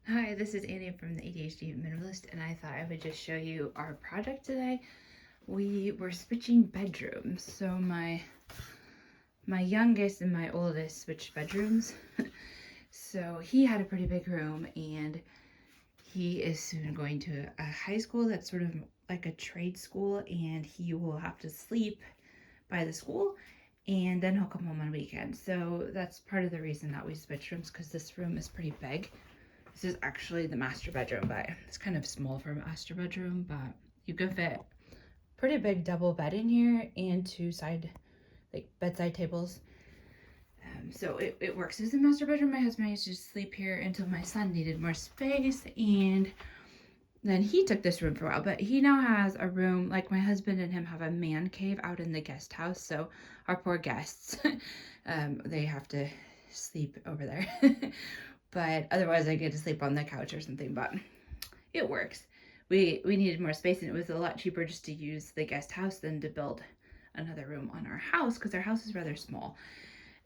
Hi, this is Annie from the ADHD Minimalist, and I thought I would just show you our project today. We were switching bedrooms, so my youngest and my oldest switched bedrooms. So he had a pretty big room, and he is soon going to a high school that's sort of like a trade school, and he will have to sleep by the school, and then he'll come home on weekends. So that's part of the reason that we switched rooms, because this room is pretty big. This is actually the master bedroom, but it's kind of small for a master bedroom, but you can fit pretty big double bed in here and two side, like bedside tables. So it works as a master bedroom. My husband used to sleep here until my son needed more space, and then he took this room for a while, but he now has a room, like my husband and him have a man cave out in the guest house, so our poor guests, they have to sleep over there. But otherwise I get to sleep on the couch or something, but it works. We needed more space, and it was a lot cheaper just to use the guest house than to build another room on our house, because our house is rather small.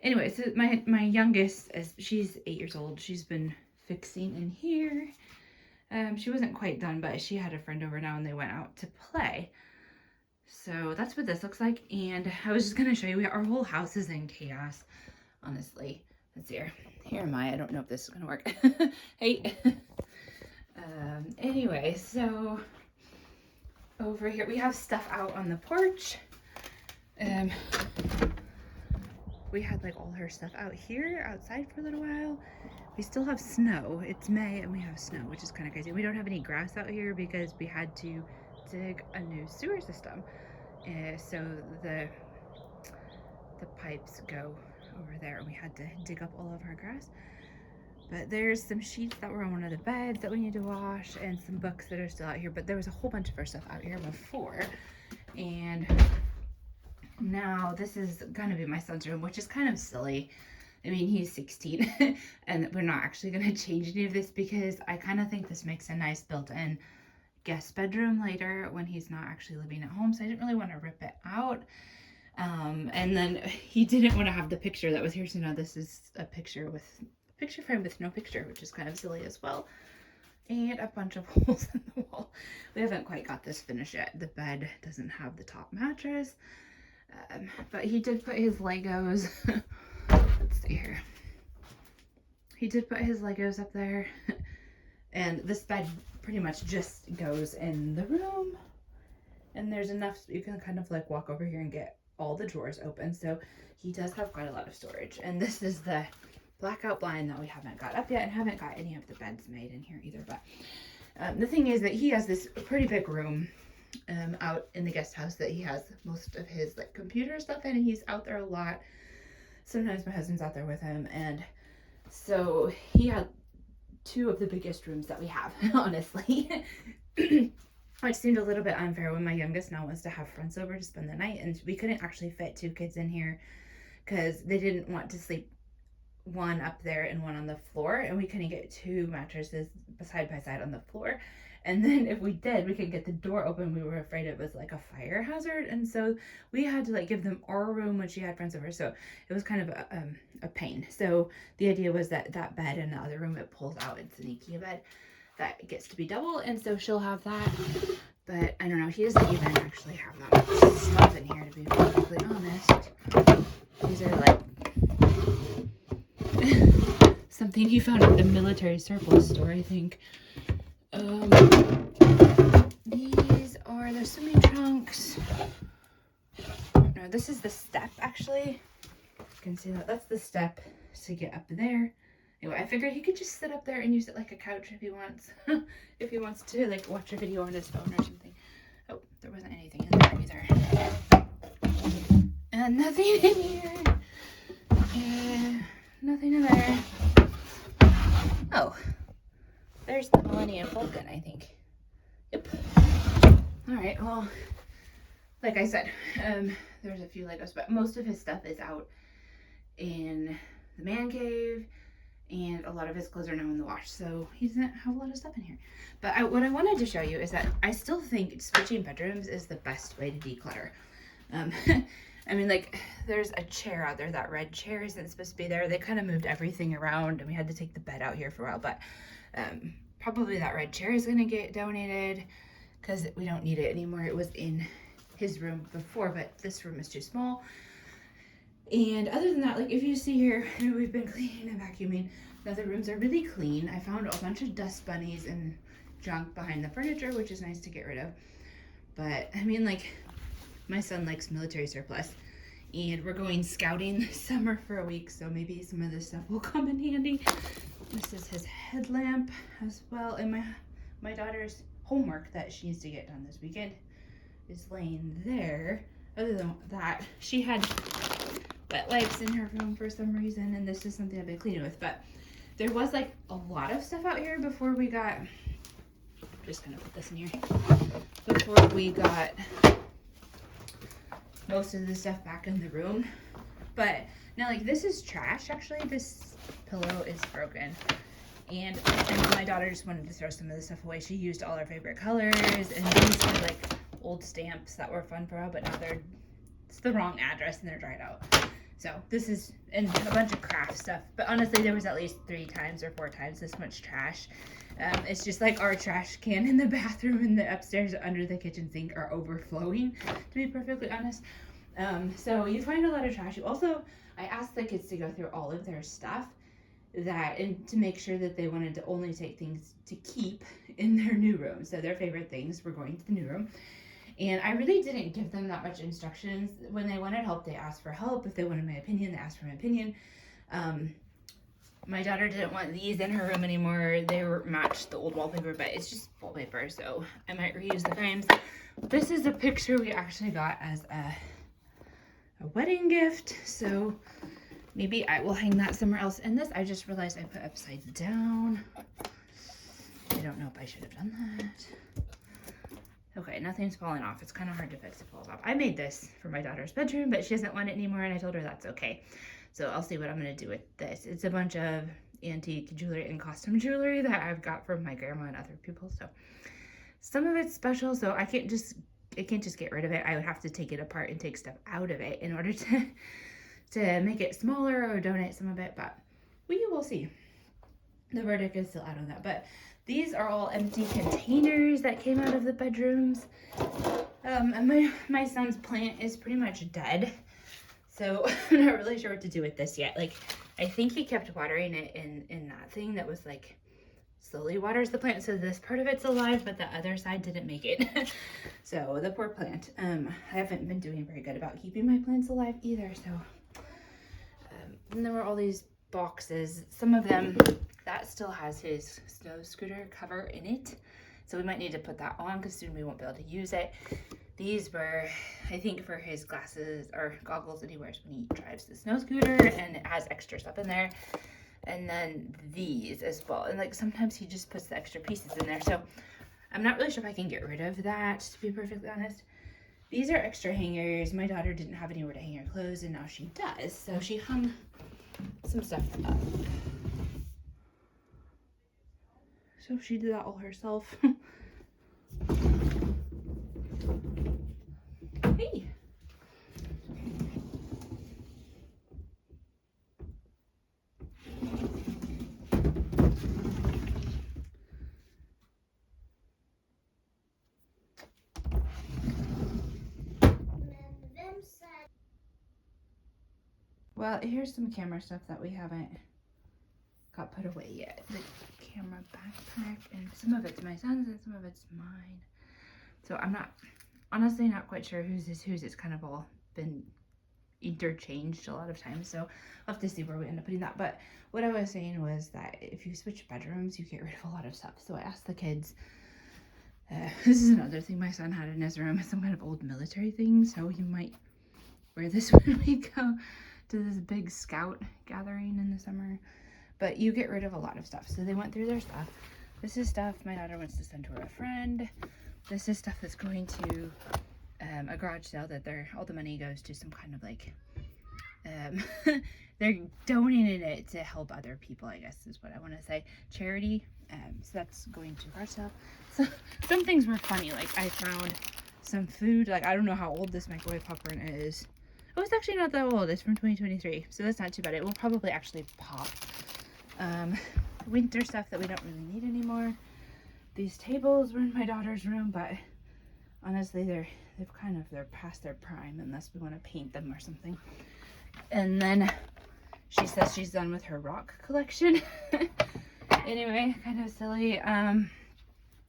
Anyway, so my youngest, she's 8 years old, she's been fixing in here. She wasn't quite done, but she had a friend over now and they went out to play. So that's what this looks like, and I was just gonna show you, our whole house is in chaos, honestly. Let's see here. Here am I don't know if this is gonna work. Hey. Anyway, so over here we have stuff out on the porch. We had like all her stuff out here outside for a little while. We still have snow. It's May and we have snow, which is kind of crazy. We don't have any grass out here because we had to dig a new sewer system. So the pipes go over there, and we had to dig up all of our grass. But there's some sheets that were on one of the beds that we need to wash, and some books that are still out here. But there was a whole bunch of our stuff out here before. And now this is gonna be my son's room, which is kind of silly. I mean, he's 16 and we're not actually gonna change any of this because I kind of think this makes a nice built-in guest bedroom later when he's not actually living at home. So I didn't really want to rip it out. And then he didn't want to have the picture that was here. So now this is a picture frame with no picture, which is kind of silly as well. And a bunch of holes in the wall. We haven't quite got this finished yet. The bed doesn't have the top mattress. But he did put his Legos. Let's see here. He did put his Legos up there. And this bed pretty much just goes in the room. And there's enough so you can kind of like walk over here and get all the drawers open. So he does have quite a lot of storage. And this is the blackout blind that we haven't got up yet, and haven't got any of the beds made in here either. But the thing is that he has this pretty big room out in the guest house that he has most of his like computer stuff in, and he's out there a lot. Sometimes my husband's out there with him, and so he had two of the biggest rooms that we have, honestly. Which seemed a little bit unfair when my youngest now wants to have friends over to spend the night, and we couldn't actually fit two kids in here because they didn't want to sleep one up there and one on the floor, and we couldn't get two mattresses side by side on the floor. And then if we did, we could get the door open. We were afraid it was like a fire hazard, and so we had to like give them our room when she had friends over. So it was kind of a pain. So the idea was that that bed in the other room, it pulls out. It's an IKEA bed that gets to be double, and so she'll have that. But I don't know, he doesn't even actually have that much stuff in here, to be perfectly honest. These are like something he found at the military surplus store, I think. These are the swimming trunks. No, this is the step, actually. You can see that. That's the step to get up there. Anyway, I figured he could just sit up there and use it like a couch if he wants. If he wants to, like, watch a video on his phone or something. Oh, there wasn't anything in there either. And nothing in here. Nothing in there. Oh, there's the Millennium Falcon, I think. Yep. Alright, well, like I said, there's a few Legos, but most of his stuff is out in the man cave, and a lot of his clothes are now in the wash, so he doesn't have a lot of stuff in here. But what I wanted to show you is that I still think switching bedrooms is the best way to declutter. I mean, like, there's a chair out there. That red chair isn't supposed to be there. They kind of moved everything around, and we had to take the bed out here for a while, but probably that red chair is going to get donated because we don't need it anymore. It was in his room before, but this room is too small. And other than that, like, if you see here, we've been cleaning and vacuuming. The other rooms are really clean. I found a bunch of dust bunnies and junk behind the furniture, which is nice to get rid of. But I mean, like, my son likes military surplus, and we're going scouting this summer for a week, so maybe some of this stuff will come in handy. This is his headlamp as well, and my daughter's homework that she needs to get done this weekend is laying there. Other than that, she had wet wipes in her room for some reason, and this is something I've been cleaning with, but there was like a lot of stuff out here before we got, I'm just gonna put this in here, before we got most of the stuff back in the room. But now, like, this is trash. Actually, this pillow is broken, and my daughter just wanted to throw some of the stuff away. She used all her favorite colors, and these were like old stamps that were fun for her, but now it's the wrong address and they're dried out. So this is, and a bunch of craft stuff, but honestly there was at least 3 times or 4 times this much trash. It's just like our trash can in the bathroom and the upstairs under the kitchen sink are overflowing, to be perfectly honest. So you find a lot of trash. I asked the kids to go through all of their stuff and to make sure that they wanted to only take things to keep in their new room. So their favorite things were going to the new room. And I really didn't give them that much instructions. When they wanted help, they asked for help. If they wanted my opinion, they asked for my opinion. My daughter didn't want these in her room anymore. They matched the old wallpaper, but it's just wallpaper, so I might reuse the frames. This is a picture we actually got as a wedding gift, so maybe I will hang that somewhere else. And this, I just realized I put upside down. I don't know if I should have done that. Okay, nothing's falling off. It's kind of hard to fix it falls off. I made this for my daughter's bedroom, but she doesn't want it anymore, and I told her that's okay. So I'll see what I'm going to do with this. It's a bunch of antique jewelry and costume jewelry that I've got from my grandma and other people. So some of it's special, so I can't just get rid of it. I would have to take it apart and take stuff out of it in order to make it smaller or donate some of it, but we will see. The verdict is still out on that, but these are all empty containers that came out of the bedrooms. And my son's plant is pretty much dead, so I'm not really sure what to do with this yet. Like, I think he kept watering it in that thing that was like slowly waters the plant, so this part of it's alive, but the other side didn't make it. So the poor plant. I haven't been doing very good about keeping my plants alive either. So and there were all these boxes. Some of them, that still has his snow scooter cover in it, so we might need to put that on because soon we won't be able to use it. These were, I think, for his glasses or goggles that he wears when he drives the snow scooter, and it has extra stuff in there. And then these as well, and like sometimes he just puts the extra pieces in there, so I'm not really sure if I can get rid of that, to be perfectly honest. These are extra hangers. My daughter didn't have anywhere to hang her clothes, and now she does, so she hung some stuff up. So she did that all herself. Hey. Well, here's some camera stuff that we haven't got put away yet. The camera backpack, and some of it's my son's and some of it's mine. So I'm honestly not quite sure whose is whose. It's kind of all been interchanged a lot of times, so I'll have to see where we end up putting that. But what I was saying was that if you switch bedrooms, you get rid of a lot of stuff. So I asked the kids, this is another thing my son had in his room, some kind of old military thing, so you might wear this when we go to this big scout gathering in the summer. But you get rid of a lot of stuff. So they went through their stuff. This is stuff my daughter wants to send to a friend. This is stuff that's going to a garage sale that all the money goes to some kind of like, they're donating it to help other people, I guess is what I want to say. Charity. So that's going to garage sale. So some things were funny. Like I found some food. Like I don't know how old this microwave popcorn is. Oh, it's actually not that old. It's from 2023, so that's not too bad. It will probably actually pop. Winter stuff that we don't really need anymore. These tables were in my daughter's room, but honestly, they're past their prime unless we want to paint them or something. And then she says she's done with her rock collection. Anyway, kind of silly.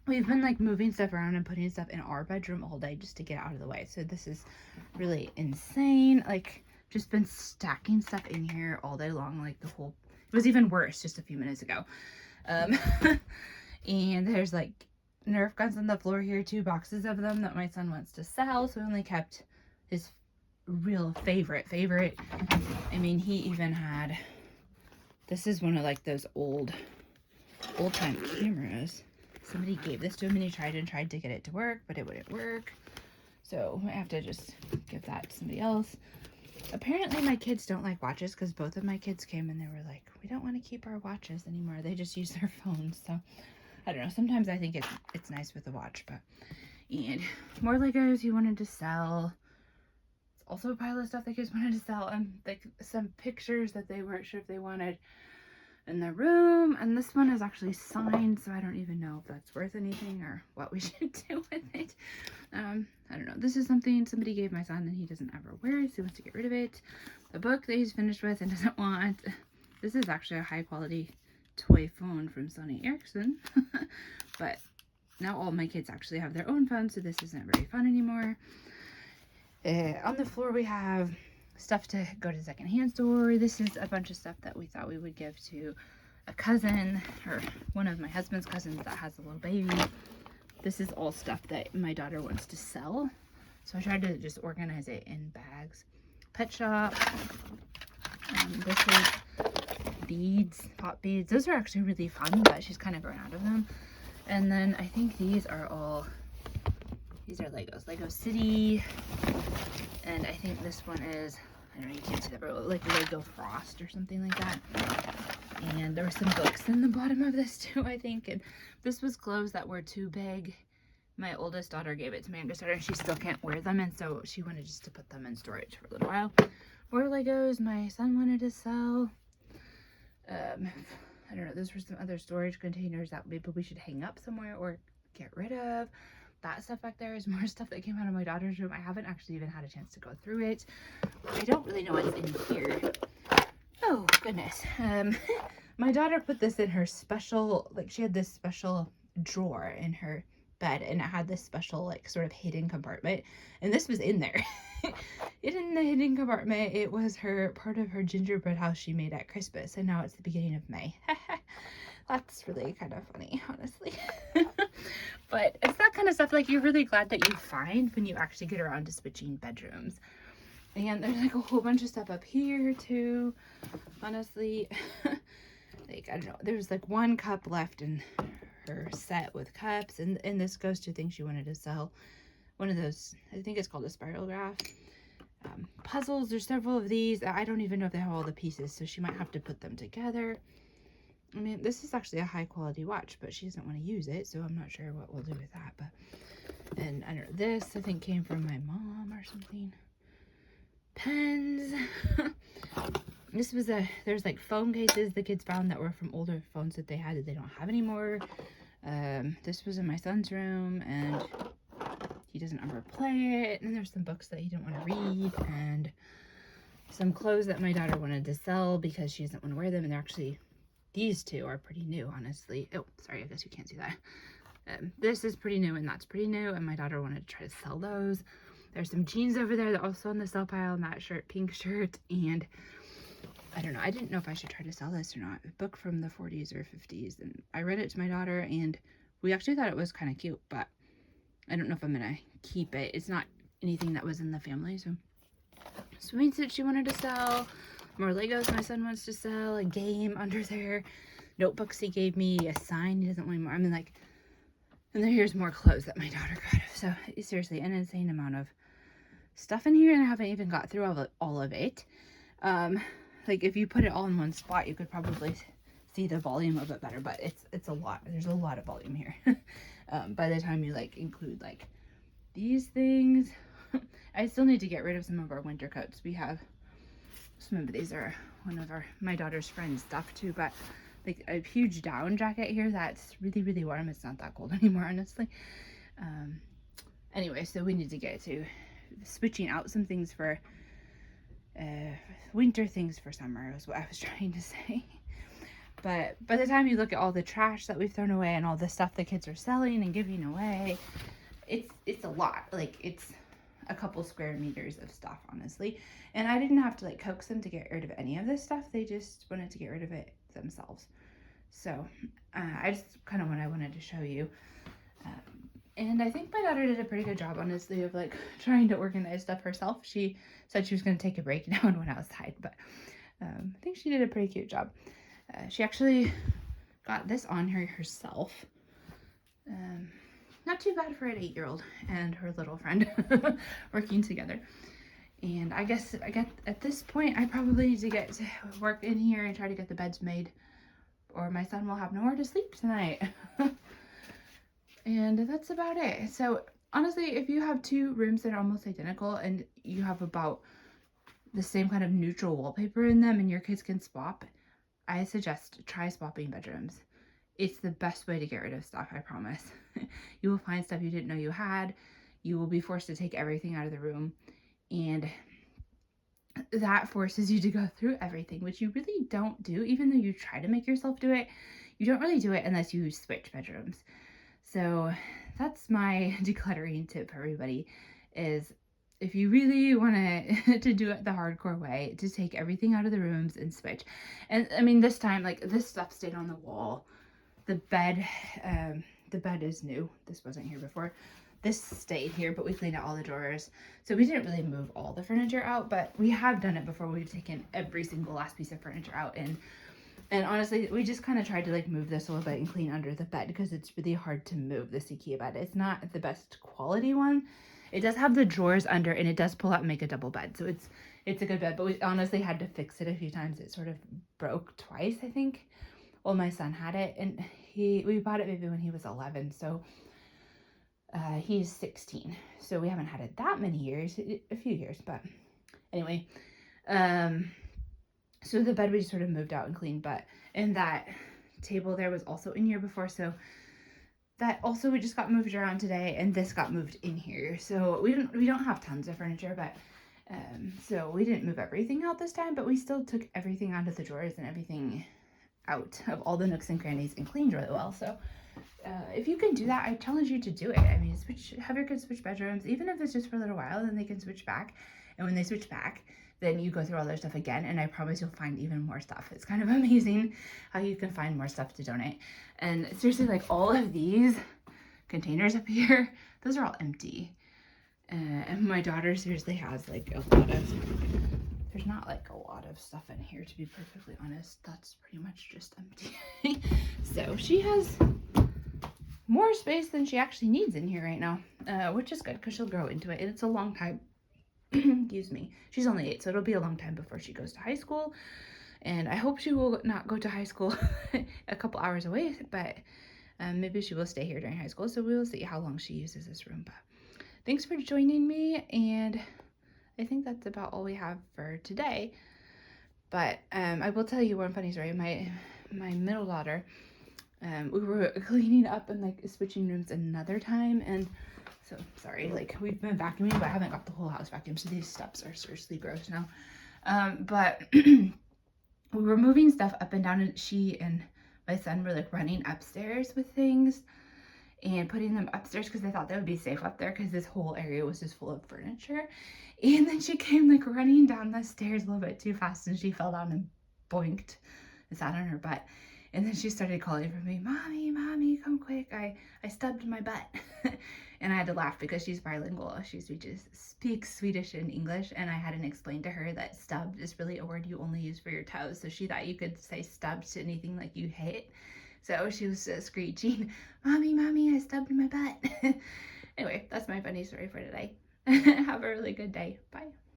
We've been like moving stuff around and putting stuff in our bedroom all day just to get out of the way. So this is really insane. Like, just been stacking stuff in here all day long. Like it was even worse just a few minutes ago. And there's like Nerf guns on the floor here, 2 boxes of them that my son wants to sell. So we only kept his real favorite. I mean, he even had, this is one of like those old time cameras. Somebody gave this to him and he tried to get it to work, but it wouldn't work. So I have to just give that to somebody else. Apparently my kids don't like watches, because both of my kids came and they were like, we don't want to keep our watches anymore. They just use their phones. So I don't know. Sometimes I think it's nice with a watch, but, and more Legos he wanted to sell. It's also a pile of stuff the kids wanted to sell, and like some pictures that they weren't sure if they wanted in the room. And this one is actually signed, so I don't even know if that's worth anything or what we should do with it. I don't know. This is something somebody gave my son and he doesn't ever wear it, so he wants to get rid of it. The book that he's finished with and doesn't want. This is actually a high quality toy phone from Sony Ericsson. But now all my kids actually have their own phones, so this isn't very fun anymore. On the floor we have stuff to go to the secondhand store. This is a bunch of stuff that we thought we would give to a cousin, or one of my husband's cousins that has a little baby. This is all stuff that my daughter wants to sell, so I tried to just organize it in bags. Pet shop. This is beads, pop beads. Those are actually really fun, but she's kind of grown out of them. And then I think these are Legos. Lego City. And I think this one is, I don't know, you can't see that, but like Lego Frost or something like that. And there were some books in the bottom of this too, I think. And this was clothes that were too big. My oldest daughter gave it to my youngest daughter, and she still can't wear them, and so she wanted just to put them in storage for a little while. More Legos my son wanted to sell. I don't know, those were some other storage containers that maybe we should hang up somewhere or get rid of. That stuff back there is more stuff that came out of my daughter's room. I haven't actually even had a chance to go through it. I don't really know what's in here. Oh, goodness. My daughter put this in her special, like she had this special drawer in her bed, and it had this special like sort of hidden compartment, and this was in there. In the hidden compartment, it was part of her gingerbread house she made at Christmas, and now it's the beginning of May. That's really kind of funny, honestly. But it's that kind of stuff like you're really glad that you find when you actually get around to switching bedrooms. And there's like a whole bunch of stuff up here too, honestly. Like, I don't know, there's like 1 cup left in her set with cups, and this goes to things she wanted to sell. One of those, I think it's called a spirograph. Puzzles, there's several of these. I don't even know if they have all the pieces, so she might have to put them together. I mean, this is actually a high quality watch, but she doesn't want to use it, so I'm not sure what we'll do with that. But, and I don't know, this I think came from my mom or something. Pens. This was there's like phone cases the kids found that were from older phones that they had that they don't have anymore. This was in my son's room, and he doesn't ever play it. And there's some books that he didn't want to read, and some clothes that my daughter wanted to sell because she doesn't want to wear them. And they're actually, these two are pretty new, honestly. Oh, sorry, I guess you can't see that. This is pretty new, and that's pretty new, and my daughter wanted to try to sell those. There's some jeans over there that are also on the sell pile, and that shirt, pink shirt, and I don't know, I didn't know if I should try to sell this or not. A book from the 40s or 50s, and I read it to my daughter, and we actually thought it was kind of cute, but I don't know if I'm gonna keep it. It's not anything that was in the family. So swimming suit she wanted to sell, more Legos my son wants to sell, a game under there, notebooks he gave me, a sign he doesn't want anymore. I mean, like, and then here's more clothes that my daughter got. So seriously, an insane amount of stuff in here, and I haven't even got through all of it. Like if you put it all in one spot, you could probably see the volume of it better, but it's a lot. There's a lot of volume here. By the time you like include like these things, I still need to get rid of some of our winter coats. We have some of these are one of my daughter's friends' stuff too, but like a huge down jacket here that's really, really warm. It's not that cold anymore, honestly. Anyway, so we need to get to switching out some things for winter things for summer is what I was trying to say. But by the time you look at all the trash that we've thrown away and all the stuff the kids are selling and giving away, it's a lot. Like, it's a couple square meters of stuff, honestly. And I didn't have to like coax them to get rid of any of this stuff. They just wanted to get rid of it themselves. So I just kind of what I wanted to show you. And I think my daughter did a pretty good job, honestly, of like trying to organize stuff herself. She said she was going to take a break now and went outside, but I think she did a pretty cute job. She actually got this on her herself. Not too bad for an 8-year-old and her little friend working together. And I guess at this point, I probably need to get to work in here and try to get the beds made, or my son will have nowhere to sleep tonight. And that's about it. So honestly, if you have 2 rooms that are almost identical and you have about the same kind of neutral wallpaper in them and your kids can swap, I suggest try swapping bedrooms. It's the best way to get rid of stuff, I promise. You will find stuff you didn't know you had. You will be forced to take everything out of the room. And that forces you to go through everything, which you really don't do. Even though you try to make yourself do it, you don't really do it unless you switch bedrooms. So that's my decluttering tip for everybody, is if you really want to do it the hardcore way, to take everything out of the rooms and switch. And I mean, this time, like, this stuff stayed on the wall. The bed is new. This wasn't here before. This stayed here, but we cleaned out all the drawers. So we didn't really move all the furniture out, but we have done it before. We've taken every single last piece of furniture out, and honestly, we just kind of tried to like move this a little bit and clean under the bed because it's really hard to move this IKEA bed. It's not the best quality one. It does have the drawers under, and it does pull out and make a double bed. So it's a good bed, but we honestly had to fix it a few times. It sort of broke twice, I think. Well, my son had it, and we bought it maybe when he was 11. So he's 16. So we haven't had it that many years, a few years, but anyway, so the bed we just sort of moved out and cleaned, and that table there was also in here before, so that also we just got moved around today, and this got moved in here. So we don't have tons of furniture, but so we didn't move everything out this time, but we still took everything out of the drawers and everything out of all the nooks and crannies and cleaned really well. So if you can do that, I challenge you to do it. I mean, have your kids switch bedrooms, even if it's just for a little while, then they can switch back. And when they switch back, then you go through all their stuff again, and I promise you'll find even more stuff. It's kind of amazing how you can find more stuff to donate. And seriously, like, all of these containers up here, those are all empty. And my daughter seriously has like a lot of, there's not like a lot of stuff in here, to be perfectly honest. That's pretty much just empty. So she has more space than she actually needs in here right now, which is good because she'll grow into it. And it's a long time. Excuse me. She's only 8, so it'll be a long time before she goes to high school. And I hope she will not go to high school a couple hours away, but maybe she will stay here during high school. So we will see how long she uses this room. But thanks for joining me, and I think that's about all we have for today. But I will tell you one funny story. My middle daughter, we were cleaning up and like switching rooms another time, and so sorry, like, we've been vacuuming, but I haven't got the whole house vacuumed, so these steps are seriously gross now. But we were moving stuff up and down, and she and my son were like running upstairs with things and putting them upstairs because they thought they would be safe up there because this whole area was just full of furniture. And then she came like running down the stairs a little bit too fast, and she fell down and boinked and sat on her butt. And then she started calling for me, "Mommy, Mommy, come quick. I stubbed my butt." And I had to laugh because she's bilingual. She speaks Swedish and English, and I hadn't explained to her that stubbed is really a word you only use for your toes. So she thought you could say stubbed to anything like you hit. So she was screeching, "Mommy, Mommy, I stubbed my butt." Anyway, that's my funny story for today. Have a really good day. Bye.